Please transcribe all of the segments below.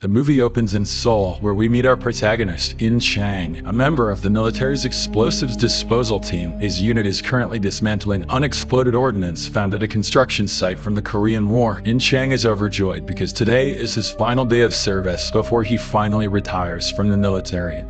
The movie opens in Seoul, where we meet our protagonist, In Chang, a member of the military's explosives disposal team. His unit is currently dismantling unexploded ordnance found at a construction site from the Korean War. In Chang is overjoyed because today is his final day of service before he finally retires from the military.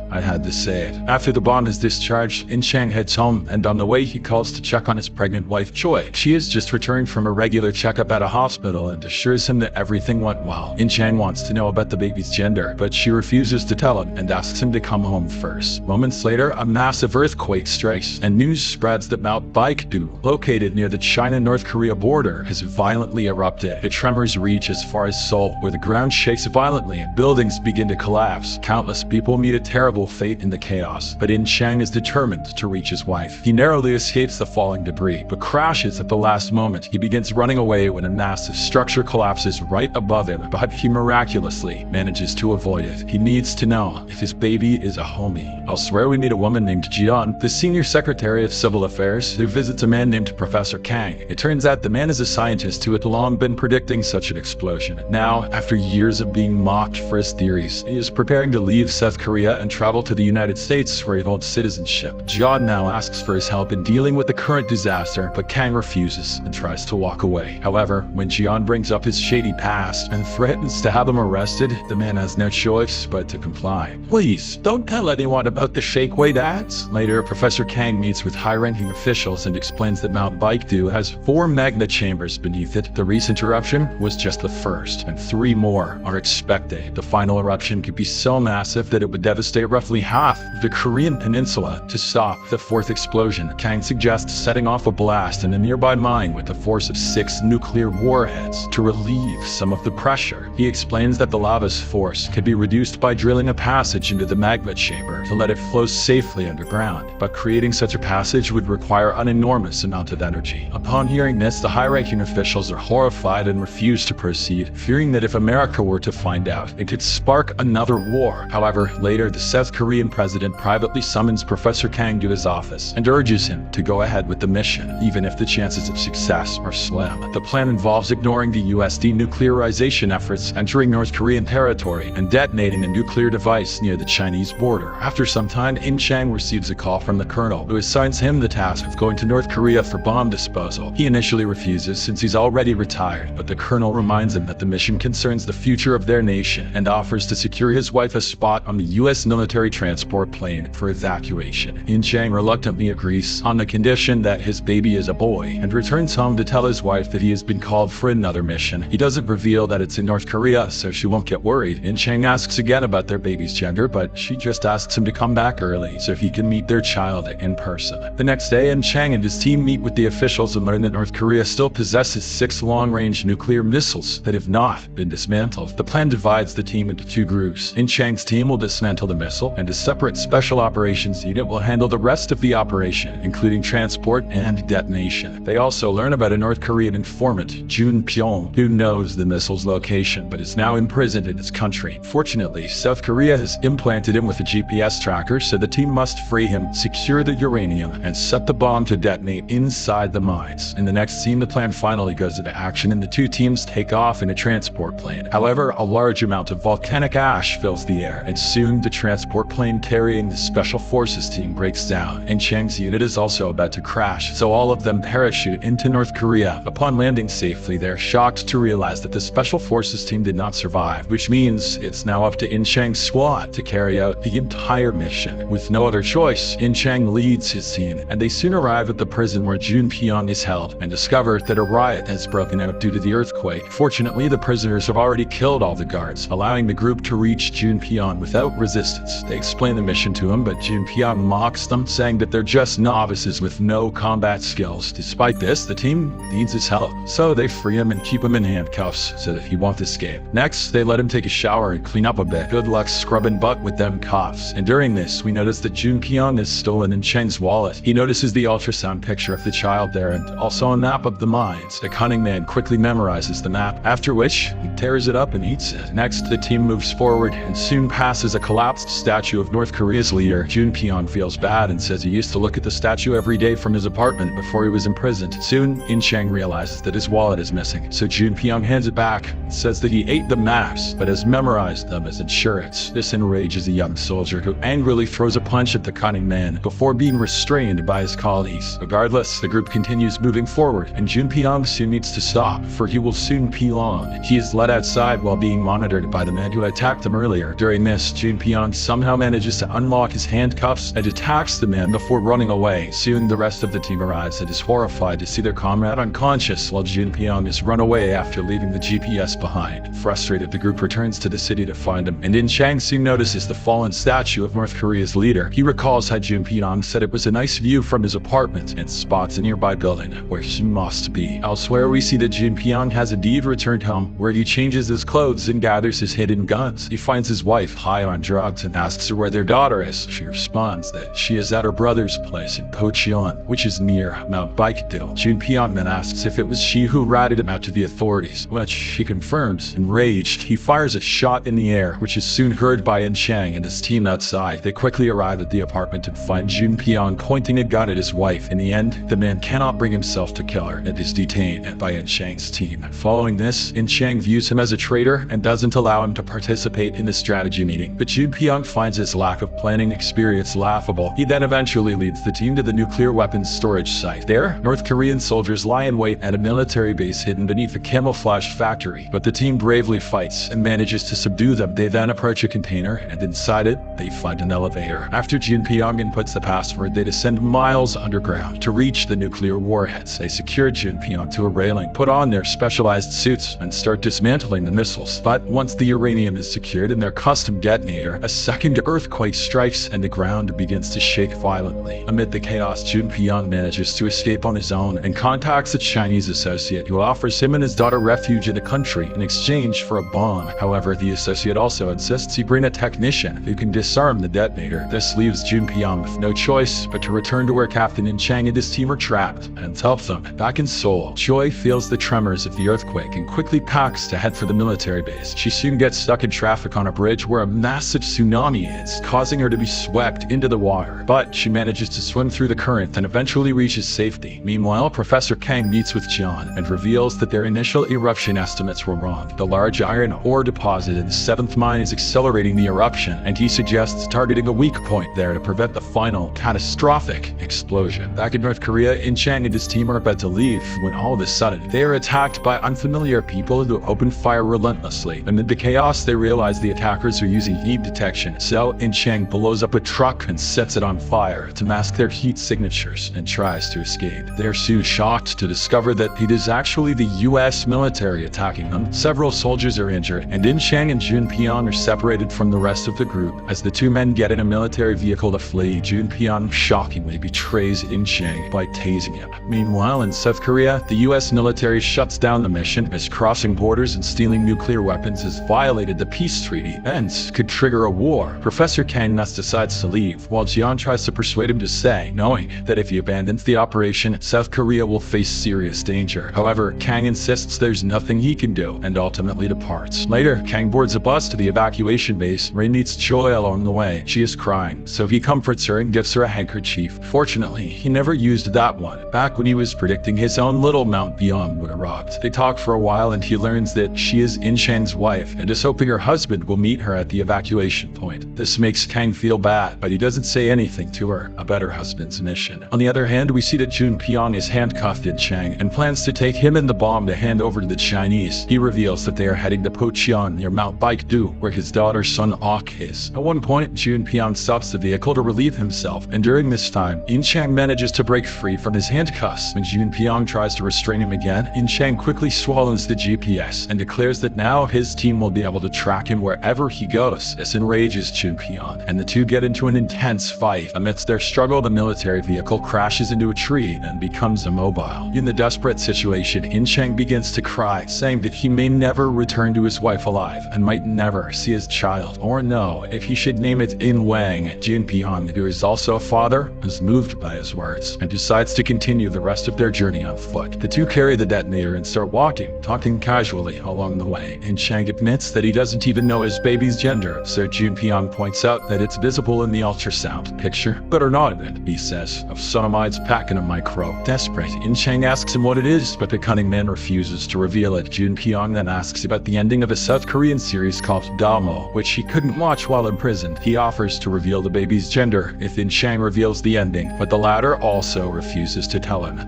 I had to say it. After the bomb is discharged, In Chang heads home, and on the way he calls to check on his pregnant wife Choi. She has just returned from a regular checkup at a hospital and assures him that everything went well. In Chang wants to know about the baby's gender, but she refuses to tell him and asks him to come home first. Moments later, a massive earthquake strikes, and news spreads that Mount Baekdu, located near the China-North Korea border, has violently erupted. The tremors reach as far as Seoul, where the ground shakes violently and buildings begin to collapse. Countless people meet a terrible fate in the chaos, but In Chang is determined to reach his wife. He narrowly escapes the falling debris, but crashes at the last moment. He begins running away when a massive structure collapses right above him, but he miraculously manages to avoid it. He needs to know if his baby is a homie. Elsewhere, we meet a woman named Jian, the senior secretary of civil affairs, who visits a man named Professor Kang. It turns out the man is a scientist who had long been predicting such an explosion. Now, after years of being mocked for his theories, he is preparing to leave South Korea and travel to the United States, where he holds citizenship. Jian now asks for his help in dealing with the current disaster, but Kang refuses and tries to walk away. However, when Jian brings up his shady past and threatens to have him arrested, the man has no choice but to comply. Please, don't tell anyone about the shakeway dads. Later, Professor Kang meets with high-ranking officials and explains that Mount Baekdu has 4 magma chambers beneath it. The recent eruption was just the first, and 3 more are expected. The final eruption could be so massive that it would devastate roughly half of the Korean peninsula. To stop the 4th explosion, Kang suggests setting off a blast in a nearby mine with a force of 6 nuclear warheads to relieve some of the pressure. He explains that the lava's force could be reduced by drilling a passage into the magma chamber to let it flow safely underground, but creating such a passage would require an enormous amount of energy. Upon hearing this, the high-ranking officials are horrified and refuse to proceed, fearing that if America were to find out, it could spark another war. However, later the South Korean president privately summons Professor Kang to his office and urges him to go ahead with the mission, even if the chances of success are slim. The plan involves ignoring the US denuclearization efforts, entering North Korean territory, and detonating a nuclear device near the Chinese border. After some time, In Chang receives a call from the colonel, who assigns him the task of going to North Korea for bomb disposal. He initially refuses since he's already retired, but the colonel reminds him that the mission concerns the future of their nation and offers to secure his wife a spot on the US military transport plane for evacuation. In Chang reluctantly agrees on the condition that his baby is a boy and returns home to tell his wife that he has been called for another mission. He doesn't reveal that it's in North Korea, so she won't get worried. In Chang asks again about their baby's gender, but she just asks him to come back early so he can meet their child in person. The next day, In Chang and his team meet with the officials and learn that North Korea still possesses 6 long-range nuclear missiles that have not been dismantled. The plan divides the team into 2 groups. In Chang's team will dismantle the missile, and a separate special operations unit will handle the rest of the operation, including transport and detonation. They also learn about a North Korean informant, Jun Pyong, who knows the missile's location but is now imprisoned in his country. Fortunately, South Korea has implanted him with a GPS tracker, so the team must free him, secure the uranium, and set the bomb to detonate inside the mines. In the next scene, the plan finally goes into action and the 2 teams take off in a transport plane. However, a large amount of volcanic ash fills the air, and soon the transport plane carrying the Special Forces team breaks down, and Chang's unit is also about to crash, so all of them parachute into North Korea. Upon landing safely, they're shocked to realize that the Special Forces team did not survive, which means it's now up to In Chang's squad to carry out the entire mission. With no other choice, In Chang leads his team, and they soon arrive at the prison where Jun Pyong is held, and discover that a riot has broken out due to the earthquake. Fortunately, the prisoners have already killed all the guards, allowing the group to reach Jun Pyong without resistance. They explain the mission to him, but Jun Pyong mocks them, saying that they're just novices with no combat skills. Despite this, the team needs his help, so they free him and keep him in handcuffs so that he won't escape. Next, they let him take a shower and clean up a bit. Good luck scrubbing butt with them cuffs. And during this, we notice that Jun Pyong has stolen In Chang's wallet. He notices the ultrasound picture of the child there and also a map of the mines. The cunning man quickly memorizes the map, after which he tears it up and eats it. Next, the team moves forward and soon passes a collapsed statue of North Korea's leader. Junpyeong feels bad and says he used to look at the statue every day from his apartment before he was imprisoned. Soon, In Chang realizes that his wallet is missing, so Junpyeong hands it back, says that he ate the maps, but has memorized them as insurance. This enrages the young soldier, who angrily throws a punch at the cunning man before being restrained by his colleagues. Regardless, the group continues moving forward, and Junpyeong soon needs to stop, for he will soon peel on. He is led outside while being monitored by the man who attacked him earlier. During this, Junpyeong somehow manages to unlock his handcuffs and attacks the man before running away. Soon, the rest of the team arrives and is horrified to see their comrade unconscious, while Junpyeong has run away after leaving the GPS behind. Frustrated, the group returns to the city to find him, and In Chang soon notices the fallen statue of North Korea's leader. He recalls how Junpyeong said it was a nice view from his apartment and spots a nearby building where he must be. Elsewhere, we see that Junpyeong has indeed returned home, where he changes his clothes and gathers his hidden guns. He finds his wife high on drugs and asks her where their daughter is. She responds that she is at her brother's place in Pocheon, which is near Mount Baekdu. Junpyeong then asks if it was she who ratted him out to the authorities, which she confirms. Enraged, he fires a shot in the air, which is soon heard by In Chang and his team outside. They quickly arrive at the apartment and find Junpyeong pointing a gun at his wife. In the end, the man cannot bring himself to kill her and is detained by In Chang's team. Following this, In Chang views him as a traitor and doesn't allow him to participate in the strategy meeting, but Junpyeong finds his lack of planning experience laughable. He then eventually leads the team to the nuclear weapons storage site. There, North Korean soldiers lie in wait at a military base hidden beneath a camouflage factory, but the team bravely fights and manages to subdue them. They then approach a container, and inside it, they find an elevator. After Junpyeong inputs the password, they descend miles underground to reach the nuclear warheads. They secure Junpyeong to a railing, put on their specialized suits, and start dismantling the missiles. But once the uranium is secured in their custom detonator, a second earthquake strikes and the ground begins to shake violently. Amid the chaos, Junpyeong manages to escape on his own and contacts a Chinese associate who offers him and his daughter refuge in the country in exchange for a bomb. However, the associate also insists he bring a technician who can disarm the detonator. This leaves Junpyeong with no choice but to return to where Captain In Chang and his team are trapped and help them. Back in Seoul, Choi feels the tremors of the earthquake and quickly packs to head for the military base. She soon gets stuck in traffic on a bridge where a massive tsunami hits, causing her to be swept into the water. But she manages to swim through the current and eventually reaches safety. Meanwhile, Professor Kang meets with John and reveals that their initial eruption estimates were wrong. The large iron ore deposit in the 7th mine is accelerating the eruption, and he suggests targeting a weak point there to prevent the final, catastrophic explosion. Back in North Korea, In Chang and his team are about to leave when all of a sudden, they are attacked by unfamiliar people who open fire relentlessly. Amid the chaos, they realize the attackers are using heat detection, so In Chang blows up a truck and sets it on fire to mask their heat signatures and tries to escape. They are soon shocked to discover that it is actually the US military attacking them. Several soldiers are injured, and In Chang and Junpyeong are separated from the rest of the group. As the two men get in a military vehicle to flee, Junpyeong shockingly betrays In Chang by tasing him. Meanwhile, in South Korea, the US military shuts down the mission as crossing borders and stealing nuclear weapons has violated the peace treaty and could trigger a war. Professor Kang thus decides to leave, while Jian tries to persuade him to stay, knowing that if he abandons the operation, South Korea will face serious danger. However, Kang insists there's nothing he can do and ultimately departs. Later, Kang boards a bus to the evacuation base. Ray meets Choi along the way. She is crying, so he comforts her and gives her a handkerchief. Fortunately, he never used that one, back when he was predicting his own little Mount Beyond would erupt. They talk for a while and he learns that she is In Chang's wife and is hoping her husband will meet her at the evacuation point. This makes Kang feel bad, but he doesn't say anything to her about her husband's mission. On the other hand, we see that Junpyeong is handcuffed In Chang and plans to take him and the bomb to hand over to the Chinese. He reveals that they are heading to Pocheon near Mount Baekdu, where his daughter's son Ok is. At one point, Junpyeong stops the vehicle to relieve himself, and during this time, In Chang manages to break free from his handcuffs. When Junpyeong tries to restrain him again, In Chang quickly swallows the GPS and declares that now his team will be able to track him wherever he goes. This enrages Junpyeong, and the two get into an intense fight. Amidst their struggle, the military vehicle crashes into a tree and becomes immobile. In the desperate situation, In Chang begins to cry, saying that he may never return to his wife alive and might never see his child or know if he should name it In Wang. Junpyeong, who is also a father, is moved by his words and decides to continue the rest of their journey on foot. The two carry the detonator and start walking, talking casually along the way. In Chang admits that he doesn't even know his baby's gender, so Junpyeong Pyong points out that it's visible in the ultrasound picture, but are not in it, he says, of sonamides packed in a micro. Desperate, In Chang asks him what it is, but the cunning man refuses to reveal it. Jun Pyong then asks about the ending of a South Korean series called Damo, which he couldn't watch while imprisoned. He offers to reveal the baby's gender if In Chang reveals the ending, but the latter also refuses to tell him.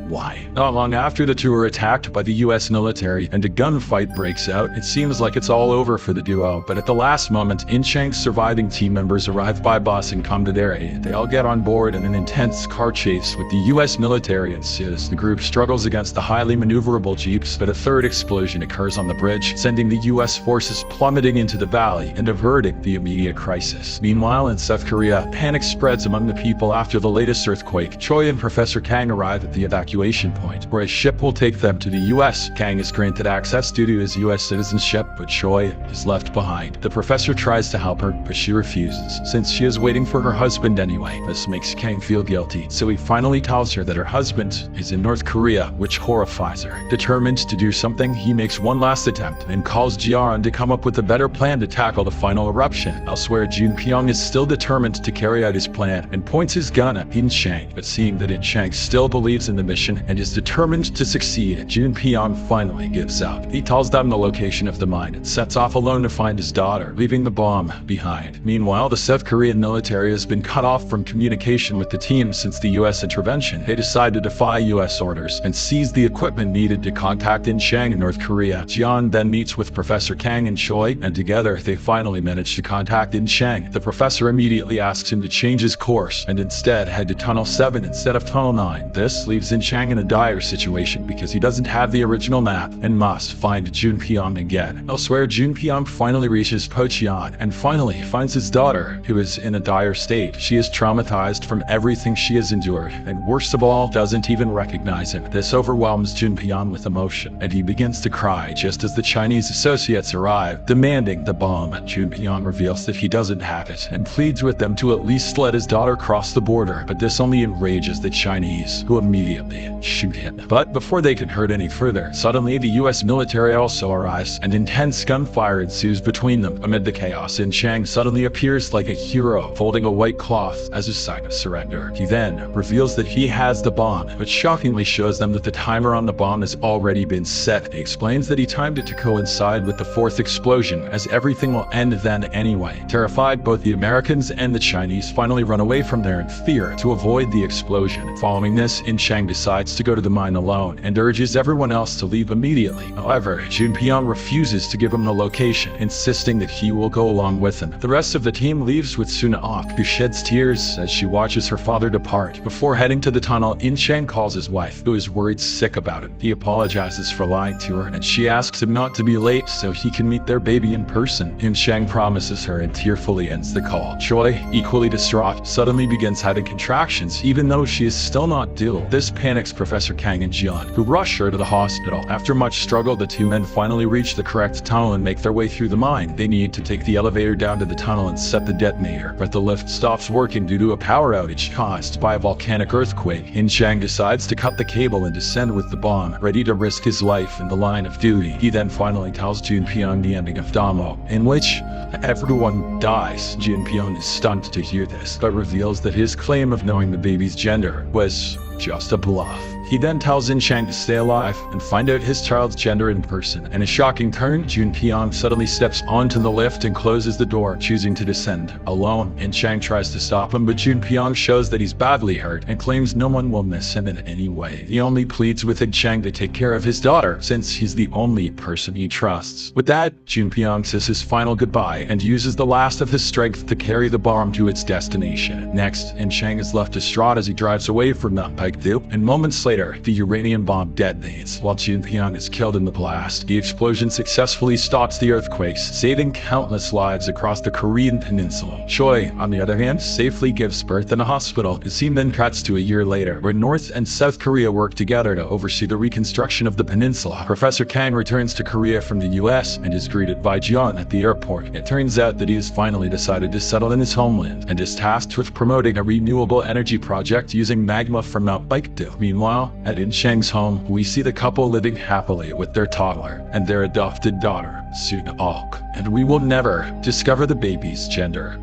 Why? Not long after the two are attacked by the US military and a gunfight breaks out, it seems like it's all over for the duo, but at the last moment, In Chang's surviving team members arrive by bus and come to their aid. They all get on board and an intense car chase with the US military ensues. The group struggles against the highly maneuverable jeeps, but a third explosion occurs on the bridge, sending the US forces plummeting into the valley and averting the immediate crisis. Meanwhile, in South Korea, panic spreads among the people after the latest earthquake. Choi and Professor Kang arrive at the evacuation point, where a ship will take them to the US. Kang is granted access due to his US citizenship, but Choi is left behind. The professor tries to help her, but she refuses, since she is waiting for her husband anyway. This makes Kang feel guilty, so he finally tells her that her husband is in North Korea, which horrifies her. Determined to do something, he makes one last attempt and calls Jian to come up with a better plan to tackle the final eruption. Elsewhere, Jun Pyong is still determined to carry out his plan and points his gun at In Chang, but seeing that In Chang still believes in the mission and is determined to succeed, Jun Pyong finally gives up. He tells them the location of the mine and sets off alone to find his daughter, leaving the bomb behind. Meanwhile, the South Korean military has been cut off from communication with the team since the US intervention. They decide to defy US orders and seize the equipment needed to contact In Chang in North Korea. Jian then meets with Professor Kang and Choi, and together they finally manage to contact In Chang. The professor immediately asks him to change his course and instead head to Tunnel 7 instead of Tunnel 9. This leaves In Chang in a dire situation because he doesn't have the original map and must find Jun Pyong again. Elsewhere, Jun Pyong finally reaches Pocheon and finally finds his daughter, who is in a dire state. She is traumatized from everything she has endured, and worst of all, doesn't even recognize him. This overwhelms Jun Pyong with emotion, and he begins to cry just as the Chinese associates arrive, demanding the bomb. Jun Pyong reveals that he doesn't have it and pleads with them to at least let his daughter cross the border, but this only enrages the Chinese, who immediately shoot him. But before they can hurt any further, suddenly the US military also arrives, and intense gunfire ensues between them. Amid the chaos, In Chang suddenly appears like a hero, folding a white cloth as a sign of surrender. He then reveals that he has the bomb, but shockingly shows them that the timer on the bomb has already been set. He explains that he timed it to coincide with the fourth explosion, as everything will end then anyway. Terrified, both the Americans and the Chinese finally run away from there in fear to avoid the explosion. Following this, In Chang decides to go to the mine alone and urges everyone else to leave immediately. However, Jun Pyong refuses to give him the location, insisting that he will go along with him. The rest of the team leaves with Suna-ok, who sheds tears as she watches her father depart. Before heading to the tunnel, In Chang calls his wife, who is worried sick about it. He apologizes for lying to her, and she asks him not to be late so he can meet their baby in person. In Chang promises her and tearfully ends the call. Choi, equally distraught, suddenly begins having contractions, even though she is still not due. This panics Professor Kang and Jian, who rush her to the hospital. After much struggle, the two men finally reach the correct tunnel and make their way through the mine. They need to take the elevator down to the tunnel and set the detonator, but the lift stops working due to a power outage caused by a volcanic earthquake. In Chang decides to cut the cable and descend with the bomb, ready to risk his life in the line of duty. He then finally tells Jun Pyong the ending of Damo, in which everyone dies. Jun Pyong is stunned to hear this, but reveals that his claim of knowing the baby's gender was just a bluff. He then tells In Chang to stay alive and find out his child's gender in person. In a shocking turn, Jun Pyong suddenly steps onto the lift and closes the door, choosing to descend alone. In Chang tries to stop him, but Jun Pyong shows that he's badly hurt and claims no one will miss him in any way. He only pleads with In Chang to take care of his daughter, since he's the only person he trusts. With that, Jun Pyong says his final goodbye and uses the last of his strength to carry the bomb to its destination. Next, In Chang is left distraught as he drives away from the Pike-do, and moments later, the uranium bomb detonates. While Jun Pyong is killed in the blast, the explosion successfully stops the earthquakes, saving countless lives across the Korean peninsula. Choi, on the other hand, safely gives birth in a hospital. The scene then cuts to a year later, where North and South Korea work together to oversee the reconstruction of the peninsula. Professor Kang returns to Korea from the US and is greeted by Jian at the airport. It turns out that he has finally decided to settle in his homeland and is tasked with promoting a renewable energy project using magma from Mount Baekdu. Meanwhile, Now, at In Chang's home, we see the couple living happily with their toddler and their adopted daughter, soon Alk, and we will never discover the baby's gender.